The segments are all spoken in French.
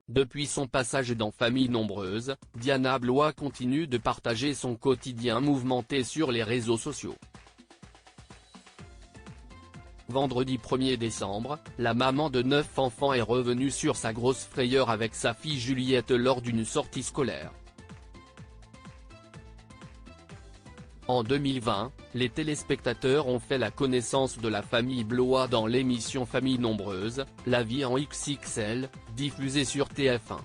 Depuis son passage dans Famille Nombreuse, Diana Blois continue de partager son quotidien mouvementé sur les réseaux sociaux. Vendredi 1er décembre, la maman de 9 enfants est revenue sur sa grosse frayeur avec sa fille Juliette lors d'une sortie scolaire. En 2020, les téléspectateurs ont fait la connaissance de la famille Blois dans l'émission Famille Nombreuse, La vie en XXL, diffusée sur TF1.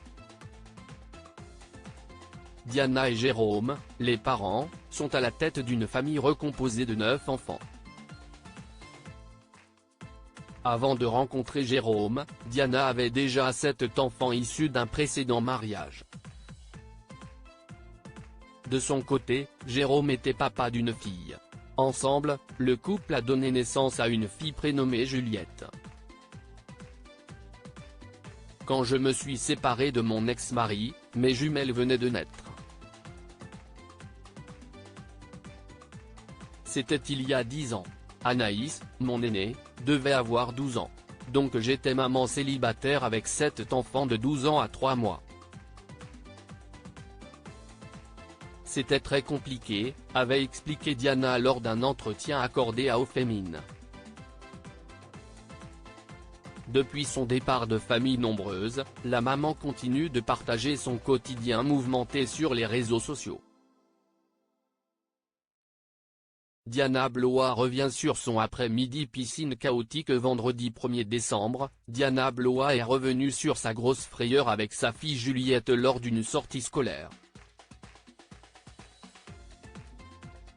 Diana et Jérôme, les parents, sont à la tête d'une famille recomposée de 9 enfants. Avant de rencontrer Jérôme, Diana avait déjà 7 enfants issus d'un précédent mariage. De son côté, Jérôme était papa d'une fille. Ensemble, le couple a donné naissance à une fille prénommée Juliette. Quand je me suis séparé de mon ex-mari, mes jumelles venaient de naître. C'était il y a 10 ans. Anaïs, mon aînée, devait avoir 12 ans. Donc j'étais maman célibataire avec 7 enfants de 12 ans à 3 mois. C'était très compliqué, avait expliqué Diana lors d'un entretien accordé à Au Féminin. Depuis son départ de Famille Nombreuse, la maman continue de partager son quotidien mouvementé sur les réseaux sociaux. Diana Blois revient sur son après-midi piscine chaotique vendredi 1er décembre, Diana Blois est revenue sur sa grosse frayeur avec sa fille Juliette lors d'une sortie scolaire.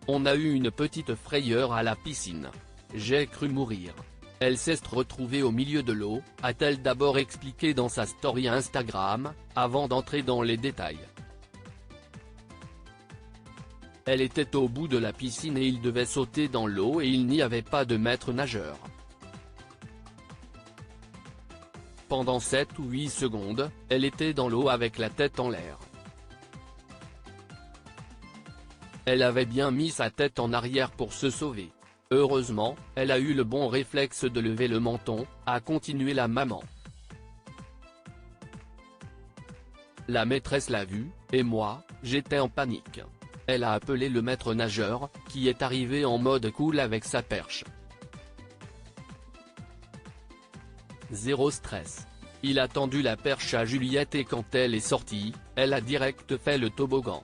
On a eu une petite frayeur à la piscine. J'ai cru mourir. Elle s'est retrouvée au milieu de l'eau, a-t-elle d'abord expliqué dans sa story Instagram, avant d'entrer dans les détails. Elle était au bout de la piscine et il devait sauter dans l'eau et il n'y avait pas de maître nageur. Pendant 7 ou 8 secondes, elle était dans l'eau avec la tête en l'air. Elle avait bien mis sa tête en arrière pour se sauver. Heureusement, elle a eu le bon réflexe de lever le menton, a continué la maman. La maîtresse l'a vue, et moi, j'étais en panique. Elle a appelé le maître nageur, qui est arrivé en mode cool avec sa perche. Zéro stress. Il a tendu la perche à Juliette et quand elle est sortie, elle a direct fait le toboggan.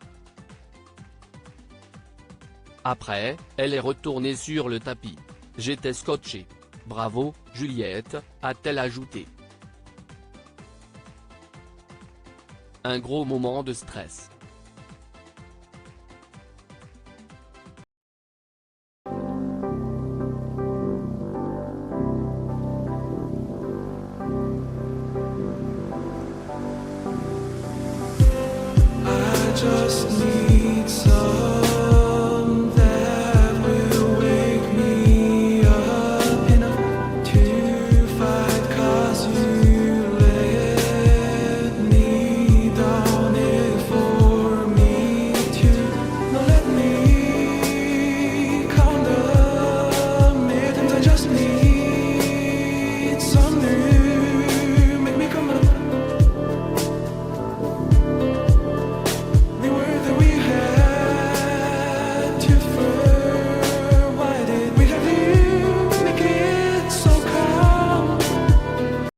Après, elle est retournée sur le tapis. J'étais scotché. Bravo, Juliette, a-t-elle ajouté. Un gros moment de stress.